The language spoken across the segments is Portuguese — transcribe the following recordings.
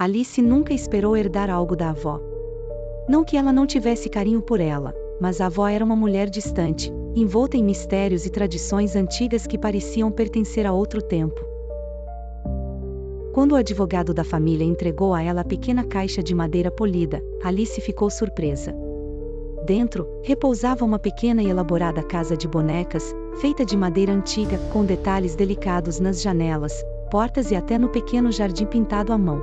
Alice nunca esperou herdar algo da avó. Não que ela não tivesse carinho por ela, mas a avó era uma mulher distante, envolta em mistérios e tradições antigas que pareciam pertencer a outro tempo. Quando o advogado da família entregou a ela a pequena caixa de madeira polida, Alice ficou surpresa. Dentro, repousava uma pequena e elaborada casa de bonecas, feita de madeira antiga, com detalhes delicados nas janelas, portas e até no pequeno jardim pintado à mão.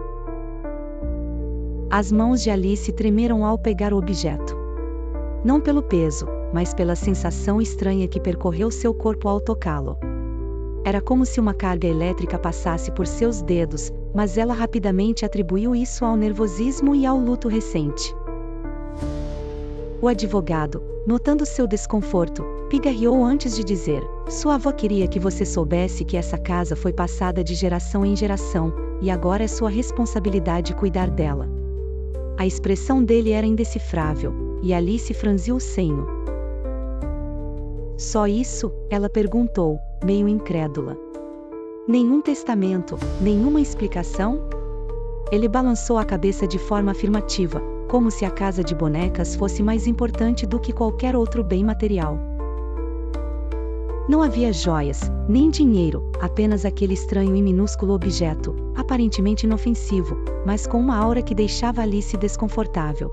As mãos de Alice tremeram ao pegar o objeto. Não pelo peso, mas pela sensação estranha que percorreu seu corpo ao tocá-lo. Era como se uma carga elétrica passasse por seus dedos, mas ela rapidamente atribuiu isso ao nervosismo e ao luto recente. O advogado, notando seu desconforto, pigarreou antes de dizer: "Sua avó queria que você soubesse que essa casa foi passada de geração em geração, e agora é sua responsabilidade cuidar dela." A expressão dele era indecifrável, e Alice franziu o senho. "Só isso?" ela perguntou, meio incrédula. "Nenhum testamento, nenhuma explicação?" Ele balançou a cabeça de forma afirmativa, como se a casa de bonecas fosse mais importante do que qualquer outro bem material. Não havia joias, nem dinheiro, apenas aquele estranho e minúsculo objeto, aparentemente inofensivo, mas com uma aura que deixava Alice desconfortável.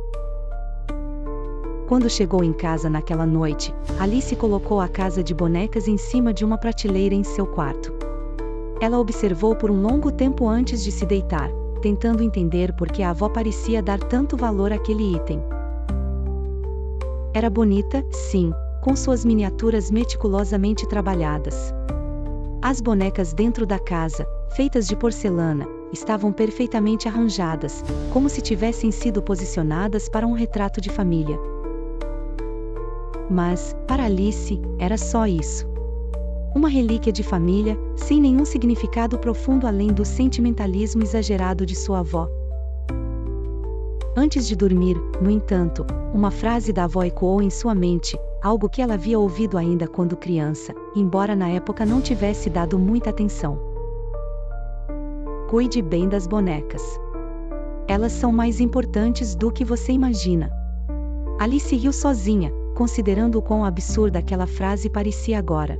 Quando chegou em casa naquela noite, Alice colocou a casa de bonecas em cima de uma prateleira em seu quarto. Ela observou por um longo tempo antes de se deitar, tentando entender por que a avó parecia dar tanto valor àquele item. Era bonita, sim, com suas miniaturas meticulosamente trabalhadas. As bonecas dentro da casa, feitas de porcelana, estavam perfeitamente arranjadas, como se tivessem sido posicionadas para um retrato de família. Mas, para Alice, era só isso. Uma relíquia de família, sem nenhum significado profundo além do sentimentalismo exagerado de sua avó. Antes de dormir, no entanto, uma frase da avó ecoou em sua mente, algo que ela havia ouvido ainda quando criança, embora na época não tivesse dado muita atenção. "Cuide bem das bonecas. Elas são mais importantes do que você imagina." Alice riu sozinha, considerando o quão absurda aquela frase parecia agora.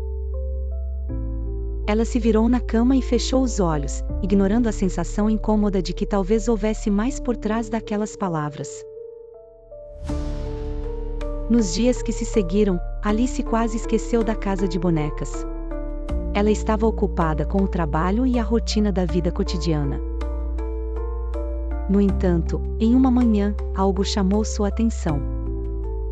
Ela se virou na cama e fechou os olhos, ignorando a sensação incômoda de que talvez houvesse mais por trás daquelas palavras. Nos dias que se seguiram, Alice quase esqueceu da casa de bonecas. Ela estava ocupada com o trabalho e a rotina da vida cotidiana. No entanto, em uma manhã, algo chamou sua atenção.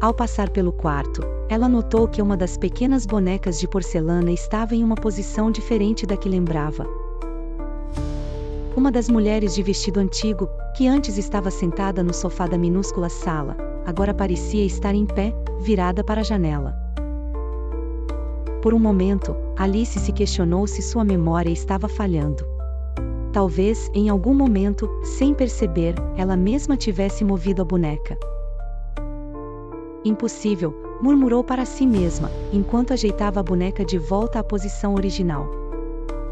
Ao passar pelo quarto, ela notou que uma das pequenas bonecas de porcelana estava em uma posição diferente da que lembrava. Uma das mulheres de vestido antigo, que antes estava sentada no sofá da minúscula sala, agora parecia estar em pé, virada para a janela. Por um momento, Alice se questionou se sua memória estava falhando. Talvez, em algum momento, sem perceber, ela mesma tivesse movido a boneca. "Impossível", murmurou para si mesma, enquanto ajeitava a boneca de volta à posição original.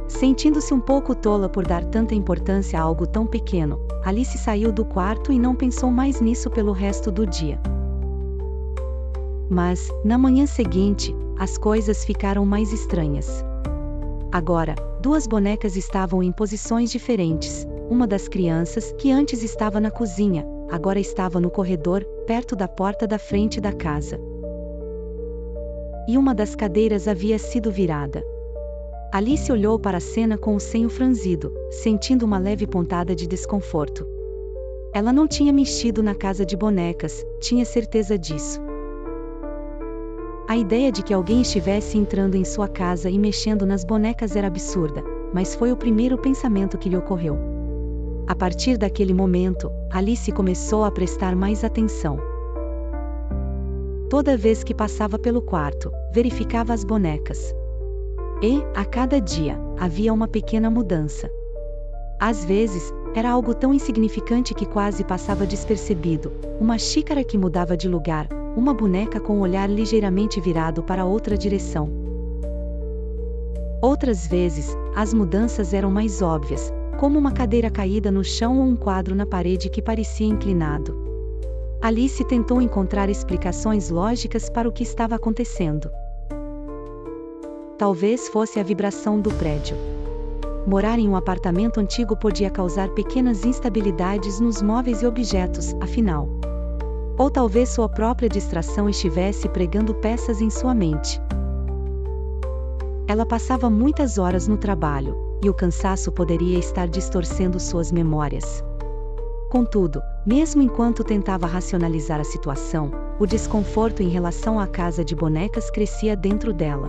Sentindo-se um pouco tola por dar tanta importância a algo tão pequeno, Alice saiu do quarto e não pensou mais nisso pelo resto do dia. Mas, na manhã seguinte, as coisas ficaram mais estranhas. Agora, duas bonecas estavam em posições diferentes. Uma das crianças, que antes estava na cozinha, agora estava no corredor, perto da porta da frente da casa. E uma das cadeiras havia sido virada. Alice olhou para a cena com o senho franzido, sentindo uma leve pontada de desconforto. Ela não tinha mexido na casa de bonecas, tinha certeza disso. A ideia de que alguém estivesse entrando em sua casa e mexendo nas bonecas era absurda, mas foi o primeiro pensamento que lhe ocorreu. A partir daquele momento, Alice começou a prestar mais atenção. Toda vez que passava pelo quarto, verificava as bonecas. E, a cada dia, havia uma pequena mudança. Às vezes, era algo tão insignificante que quase passava despercebido, uma xícara que mudava de lugar, uma boneca com o olhar ligeiramente virado para outra direção. Outras vezes, as mudanças eram mais óbvias, como uma cadeira caída no chão ou um quadro na parede que parecia inclinado. Alice tentou encontrar explicações lógicas para o que estava acontecendo. Talvez fosse a vibração do prédio. Morar em um apartamento antigo podia causar pequenas instabilidades nos móveis e objetos, afinal. Ou talvez sua própria distração estivesse pregando peças em sua mente. Ela passava muitas horas no trabalho, e o cansaço poderia estar distorcendo suas memórias. Contudo, mesmo enquanto tentava racionalizar a situação, o desconforto em relação à casa de bonecas crescia dentro dela.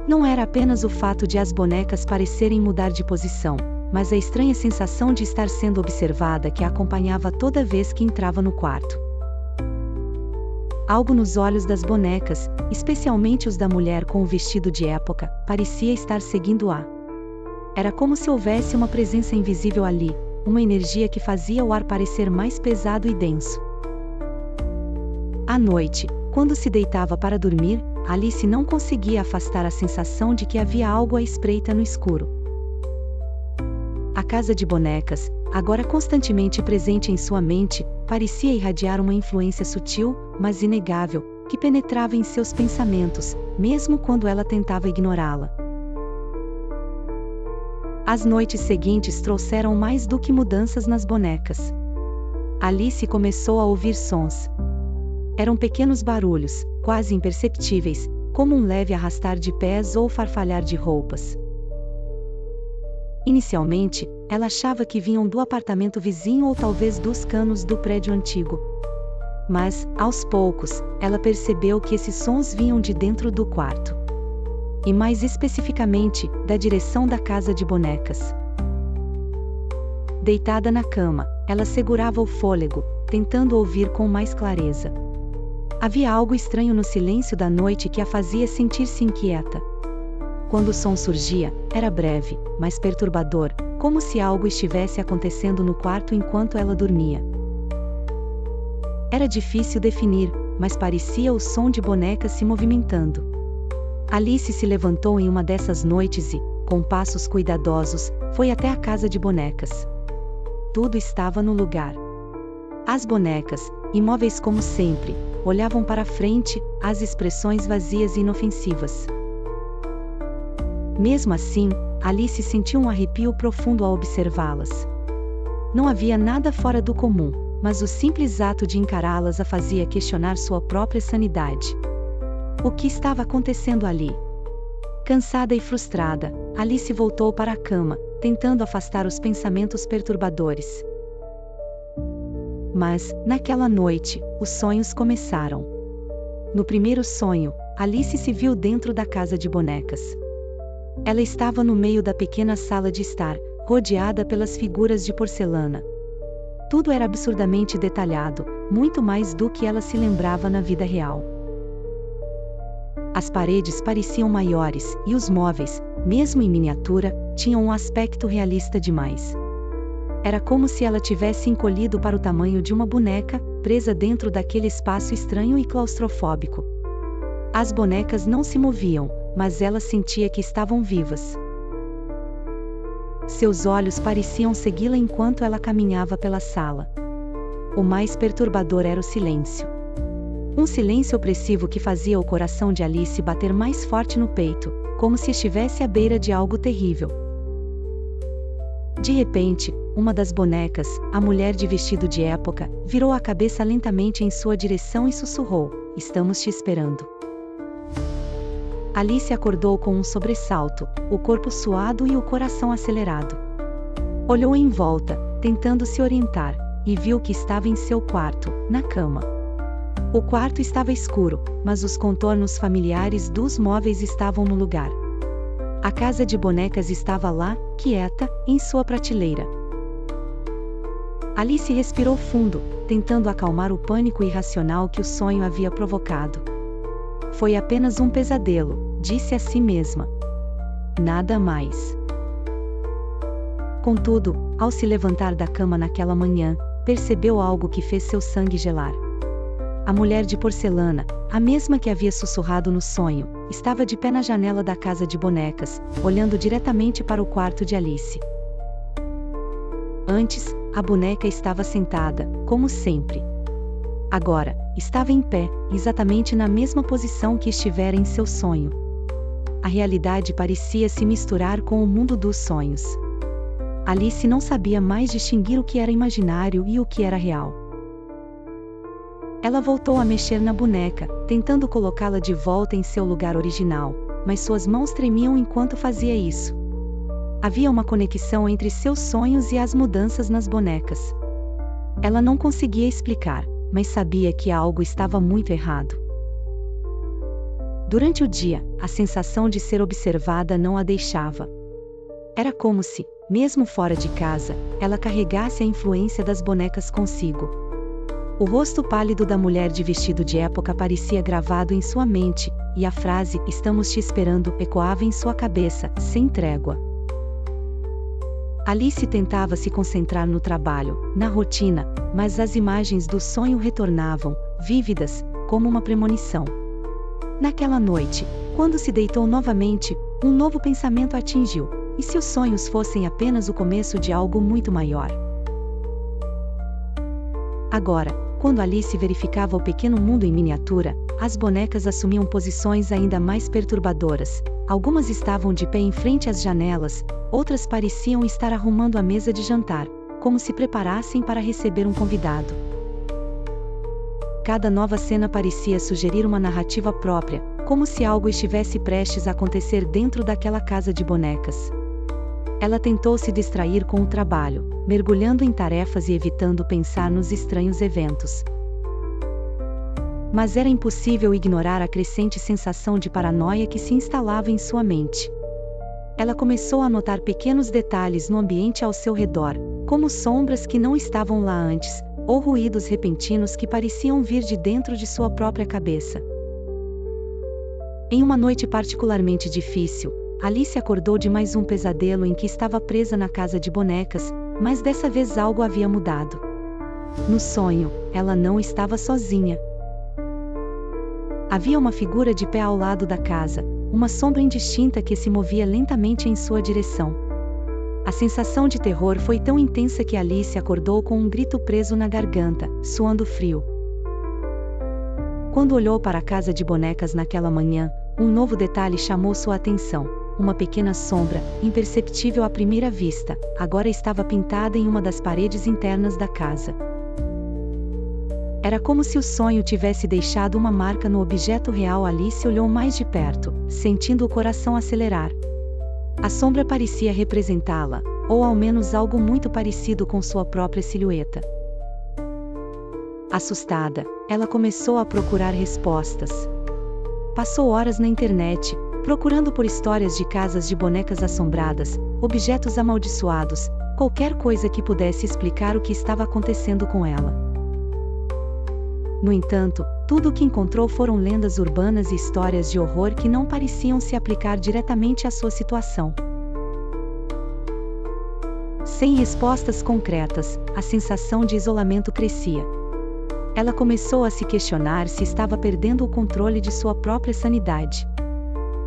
Não era apenas o fato de as bonecas parecerem mudar de posição, mas a estranha sensação de estar sendo observada que a acompanhava toda vez que entrava no quarto. Algo nos olhos das bonecas, especialmente os da mulher com o vestido de época, parecia estar seguindo-a. Era como se houvesse uma presença invisível ali, uma energia que fazia o ar parecer mais pesado e denso. À noite, quando se deitava para dormir, Alice não conseguia afastar a sensação de que havia algo à espreita no escuro. A casa de bonecas, agora constantemente presente em sua mente, parecia irradiar uma influência sutil, mas inegável, que penetrava em seus pensamentos, mesmo quando ela tentava ignorá-la. As noites seguintes trouxeram mais do que mudanças nas bonecas. Alice começou a ouvir sons. Eram pequenos barulhos, quase imperceptíveis, como um leve arrastar de pés ou farfalhar de roupas. Inicialmente, ela achava que vinham do apartamento vizinho ou talvez dos canos do prédio antigo. Mas, aos poucos, ela percebeu que esses sons vinham de dentro do quarto. E mais especificamente, da direção da casa de bonecas. Deitada na cama, ela segurava o fôlego, tentando ouvir com mais clareza. Havia algo estranho no silêncio da noite que a fazia sentir-se inquieta. Quando o som surgia, era breve, mas perturbador, como se algo estivesse acontecendo no quarto enquanto ela dormia. Era difícil definir, mas parecia o som de bonecas se movimentando. Alice se levantou em uma dessas noites e, com passos cuidadosos, foi até a casa de bonecas. Tudo estava no lugar. As bonecas, imóveis como sempre, olhavam para frente, as expressões vazias e inofensivas. Mesmo assim, Alice sentiu um arrepio profundo ao observá-las. Não havia nada fora do comum, mas o simples ato de encará-las a fazia questionar sua própria sanidade. O que estava acontecendo ali? Cansada e frustrada, Alice voltou para a cama, tentando afastar os pensamentos perturbadores. Mas, naquela noite, os sonhos começaram. No primeiro sonho, Alice se viu dentro da casa de bonecas. Ela estava no meio da pequena sala de estar, rodeada pelas figuras de porcelana. Tudo era absurdamente detalhado, muito mais do que ela se lembrava na vida real. As paredes pareciam maiores, e os móveis, mesmo em miniatura, tinham um aspecto realista demais. Era como se ela tivesse encolhido para o tamanho de uma boneca, presa dentro daquele espaço estranho e claustrofóbico. As bonecas não se moviam, mas ela sentia que estavam vivas. Seus olhos pareciam segui-la enquanto ela caminhava pela sala. O mais perturbador era o silêncio. Um silêncio opressivo que fazia o coração de Alice bater mais forte no peito, como se estivesse à beira de algo terrível. De repente, uma das bonecas, a mulher de vestido de época, virou a cabeça lentamente em sua direção e sussurrou: "Estamos te esperando." Alice acordou com um sobressalto, o corpo suado e o coração acelerado. Olhou em volta, tentando se orientar, e viu que estava em seu quarto, na cama. O quarto estava escuro, mas os contornos familiares dos móveis estavam no lugar. A casa de bonecas estava lá, quieta, em sua prateleira. Alice respirou fundo, tentando acalmar o pânico irracional que o sonho havia provocado. Foi apenas um pesadelo, disse a si mesma. Nada mais. Contudo, ao se levantar da cama naquela manhã, percebeu algo que fez seu sangue gelar. A mulher de porcelana, a mesma que havia sussurrado no sonho, estava de pé na janela da casa de bonecas, olhando diretamente para o quarto de Alice. Antes, a boneca estava sentada, como sempre. Agora, estava em pé, exatamente na mesma posição que estivera em seu sonho. A realidade parecia se misturar com o mundo dos sonhos. Alice não sabia mais distinguir o que era imaginário e o que era real. Ela voltou a mexer na boneca, tentando colocá-la de volta em seu lugar original, mas suas mãos tremiam enquanto fazia isso. Havia uma conexão entre seus sonhos e as mudanças nas bonecas. Ela não conseguia explicar, mas sabia que algo estava muito errado. Durante o dia, a sensação de ser observada não a deixava. Era como se, mesmo fora de casa, ela carregasse a influência das bonecas consigo. O rosto pálido da mulher de vestido de época parecia gravado em sua mente, e a frase "estamos te esperando" ecoava em sua cabeça, sem trégua. Alice tentava se concentrar no trabalho, na rotina, mas as imagens do sonho retornavam, vívidas, como uma premonição. Naquela noite, quando se deitou novamente, um novo pensamento a atingiu: e se os sonhos fossem apenas o começo de algo muito maior? Agora, quando Alice verificava o pequeno mundo em miniatura, as bonecas assumiam posições ainda mais perturbadoras. Algumas estavam de pé em frente às janelas, outras pareciam estar arrumando a mesa de jantar, como se preparassem para receber um convidado. Cada nova cena parecia sugerir uma narrativa própria, como se algo estivesse prestes a acontecer dentro daquela casa de bonecas. Ela tentou se distrair com o trabalho, mergulhando em tarefas e evitando pensar nos estranhos eventos. Mas era impossível ignorar a crescente sensação de paranoia que se instalava em sua mente. Ela começou a notar pequenos detalhes no ambiente ao seu redor, como sombras que não estavam lá antes, ou ruídos repentinos que pareciam vir de dentro de sua própria cabeça. Em uma noite particularmente difícil, Alice acordou de mais um pesadelo em que estava presa na casa de bonecas, mas dessa vez algo havia mudado. No sonho, ela não estava sozinha. Havia uma figura de pé ao lado da casa, uma sombra indistinta que se movia lentamente em sua direção. A sensação de terror foi tão intensa que Alice acordou com um grito preso na garganta, suando frio. Quando olhou para a casa de bonecas naquela manhã, um novo detalhe chamou sua atenção. Uma pequena sombra, imperceptível à primeira vista, agora estava pintada em uma das paredes internas da casa. Era como se o sonho tivesse deixado uma marca no objeto real. Alice olhou mais de perto, sentindo o coração acelerar. A sombra parecia representá-la, ou ao menos algo muito parecido com sua própria silhueta. Assustada, ela começou a procurar respostas. Passou horas na internet, procurando por histórias de casas de bonecas assombradas, objetos amaldiçoados, qualquer coisa que pudesse explicar o que estava acontecendo com ela. No entanto, tudo o que encontrou foram lendas urbanas e histórias de horror que não pareciam se aplicar diretamente à sua situação. Sem respostas concretas, a sensação de isolamento crescia. Ela começou a se questionar se estava perdendo o controle de sua própria sanidade.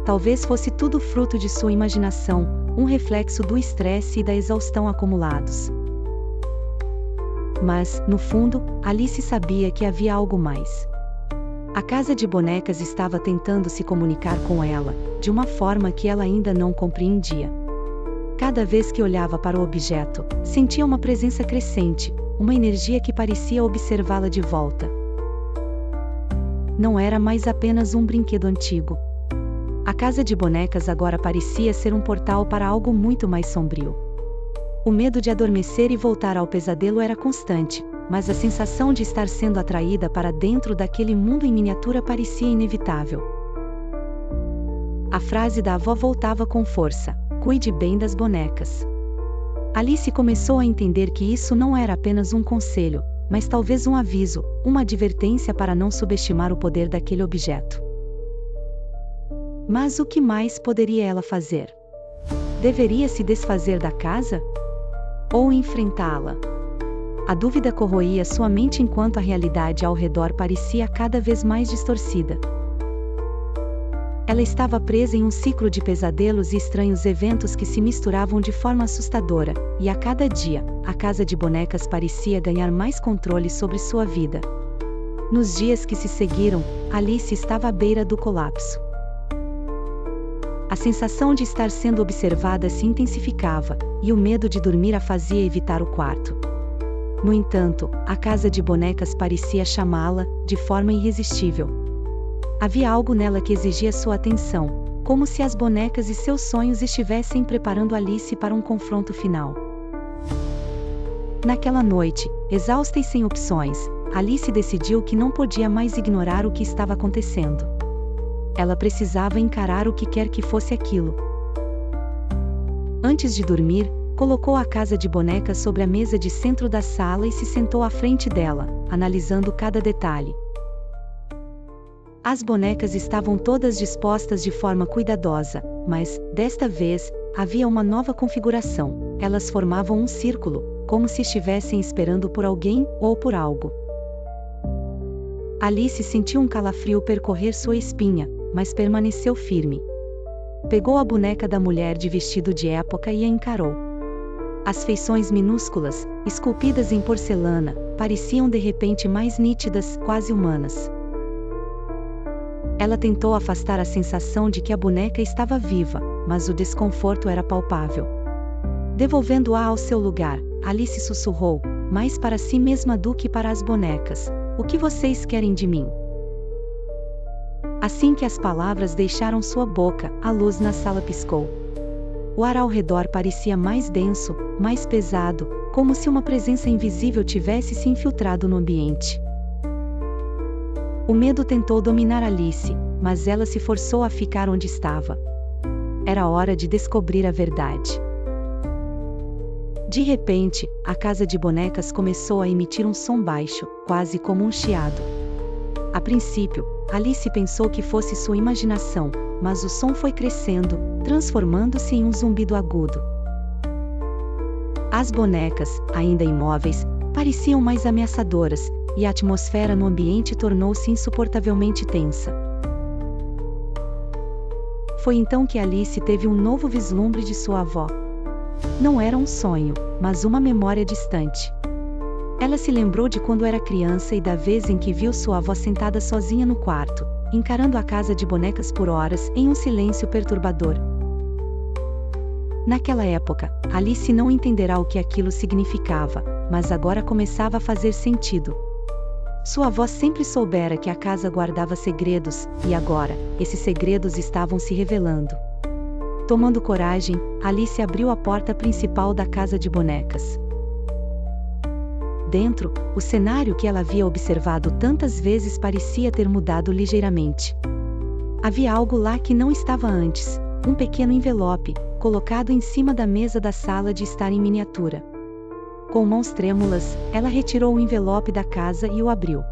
Talvez fosse tudo fruto de sua imaginação, um reflexo do estresse e da exaustão acumulados. Mas, no fundo, Alice sabia que havia algo mais. A casa de bonecas estava tentando se comunicar com ela, de uma forma que ela ainda não compreendia. Cada vez que olhava para o objeto, sentia uma presença crescente, uma energia que parecia observá-la de volta. Não era mais apenas um brinquedo antigo. A casa de bonecas agora parecia ser um portal para algo muito mais sombrio. O medo de adormecer e voltar ao pesadelo era constante, mas a sensação de estar sendo atraída para dentro daquele mundo em miniatura parecia inevitável. A frase da avó voltava com força: "Cuide bem das bonecas." Alice começou a entender que isso não era apenas um conselho, mas talvez um aviso, uma advertência para não subestimar o poder daquele objeto. Mas o que mais poderia ela fazer? Deveria se desfazer da casa? Ou enfrentá-la? A dúvida corroía sua mente enquanto a realidade ao redor parecia cada vez mais distorcida. Ela estava presa em um ciclo de pesadelos e estranhos eventos que se misturavam de forma assustadora, e a cada dia, a casa de bonecas parecia ganhar mais controle sobre sua vida. Nos dias que se seguiram, Alice estava à beira do colapso. A sensação de estar sendo observada se intensificava, e o medo de dormir a fazia evitar o quarto. No entanto, a casa de bonecas parecia chamá-la, de forma irresistível. Havia algo nela que exigia sua atenção, como se as bonecas e seus sonhos estivessem preparando Alice para um confronto final. Naquela noite, exausta e sem opções, Alice decidiu que não podia mais ignorar o que estava acontecendo. Ela precisava encarar o que quer que fosse aquilo. Antes de dormir, colocou a casa de bonecas sobre a mesa de centro da sala e se sentou à frente dela, analisando cada detalhe. As bonecas estavam todas dispostas de forma cuidadosa, mas, desta vez, havia uma nova configuração. Elas formavam um círculo, como se estivessem esperando por alguém ou por algo. Alice sentiu um calafrio percorrer sua espinha, mas permaneceu firme. Pegou a boneca da mulher de vestido de época e a encarou. As feições minúsculas, esculpidas em porcelana, pareciam de repente mais nítidas, quase humanas. Ela tentou afastar a sensação de que a boneca estava viva, mas o desconforto era palpável. Devolvendo-a ao seu lugar, Alice sussurrou, mais para si mesma do que para as bonecas: "O que vocês querem de mim?" Assim que as palavras deixaram sua boca, a luz na sala piscou. O ar ao redor parecia mais denso, mais pesado, como se uma presença invisível tivesse se infiltrado no ambiente. O medo tentou dominar Alice, mas ela se forçou a ficar onde estava. Era hora de descobrir a verdade. De repente, a casa de bonecas começou a emitir um som baixo, quase como um chiado. A princípio, Alice pensou que fosse sua imaginação, mas o som foi crescendo, transformando-se em um zumbido agudo. As bonecas, ainda imóveis, pareciam mais ameaçadoras, e a atmosfera no ambiente tornou-se insuportavelmente tensa. Foi então que Alice teve um novo vislumbre de sua avó. Não era um sonho, mas uma memória distante. Ela se lembrou de quando era criança e da vez em que viu sua avó sentada sozinha no quarto, encarando a casa de bonecas por horas, em um silêncio perturbador. Naquela época, Alice não entenderá o que aquilo significava, mas agora começava a fazer sentido. Sua avó sempre soubera que a casa guardava segredos, e agora, esses segredos estavam se revelando. Tomando coragem, Alice abriu a porta principal da casa de bonecas. Dentro, o cenário que ela havia observado tantas vezes parecia ter mudado ligeiramente. Havia algo lá que não estava antes, um pequeno envelope, colocado em cima da mesa da sala de estar em miniatura. Com mãos trêmulas, ela retirou o envelope da casa e o abriu.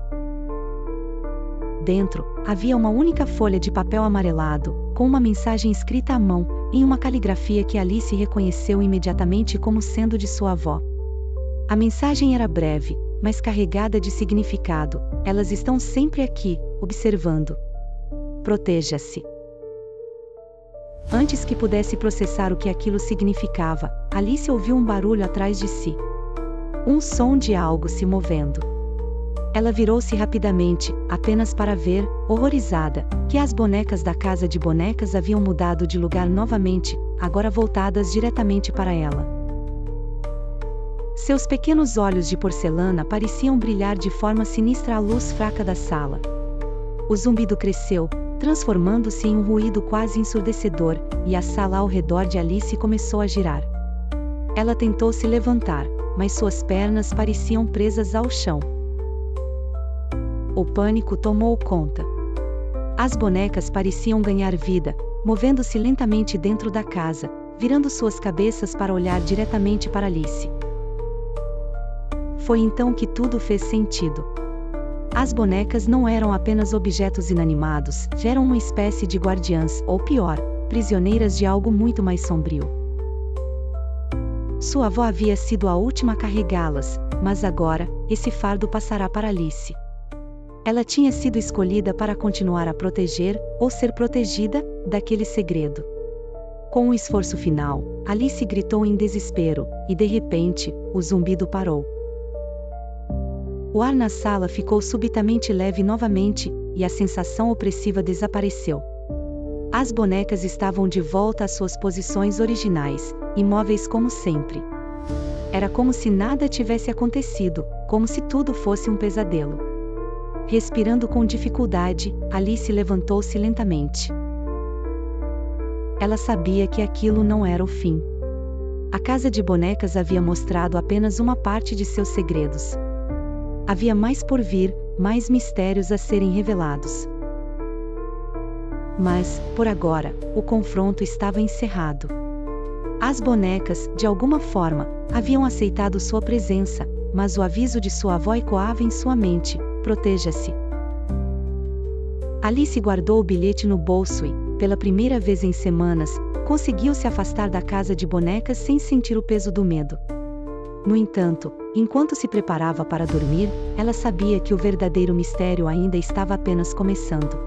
Dentro, havia uma única folha de papel amarelado, com uma mensagem escrita à mão, em uma caligrafia que Alice reconheceu imediatamente como sendo de sua avó. A mensagem era breve, mas carregada de significado: "Elas estão sempre aqui, observando. Proteja-se." Antes que pudesse processar o que aquilo significava, Alice ouviu um barulho atrás de si. Um som de algo se movendo. Ela virou-se rapidamente, apenas para ver, horrorizada, que as bonecas da casa de bonecas haviam mudado de lugar novamente, agora voltadas diretamente para ela. Seus pequenos olhos de porcelana pareciam brilhar de forma sinistra à luz fraca da sala. O zumbido cresceu, transformando-se em um ruído quase ensurdecedor, e a sala ao redor de Alice começou a girar. Ela tentou se levantar, mas suas pernas pareciam presas ao chão. O pânico tomou conta. As bonecas pareciam ganhar vida, movendo-se lentamente dentro da casa, virando suas cabeças para olhar diretamente para Alice. Foi então que tudo fez sentido. As bonecas não eram apenas objetos inanimados, eram uma espécie de guardiãs, ou pior, prisioneiras de algo muito mais sombrio. Sua avó havia sido a última a carregá-las, mas agora, esse fardo passará para Alice. Ela tinha sido escolhida para continuar a proteger, ou ser protegida, daquele segredo. Com o esforço final, Alice gritou em desespero, e de repente, o zumbido parou. O ar na sala ficou subitamente leve novamente, e a sensação opressiva desapareceu. As bonecas estavam de volta às suas posições originais, imóveis como sempre. Era como se nada tivesse acontecido, como se tudo fosse um pesadelo. Respirando com dificuldade, Alice levantou-se lentamente. Ela sabia que aquilo não era o fim. A casa de bonecas havia mostrado apenas uma parte de seus segredos. Havia mais por vir, mais mistérios a serem revelados. Mas, por agora, o confronto estava encerrado. As bonecas, de alguma forma, haviam aceitado sua presença, mas o aviso de sua avó ecoava em sua mente: proteja-se. Alice guardou o bilhete no bolso e, pela primeira vez em semanas, conseguiu se afastar da casa de bonecas sem sentir o peso do medo. No entanto, enquanto se preparava para dormir, ela sabia que o verdadeiro mistério ainda estava apenas começando.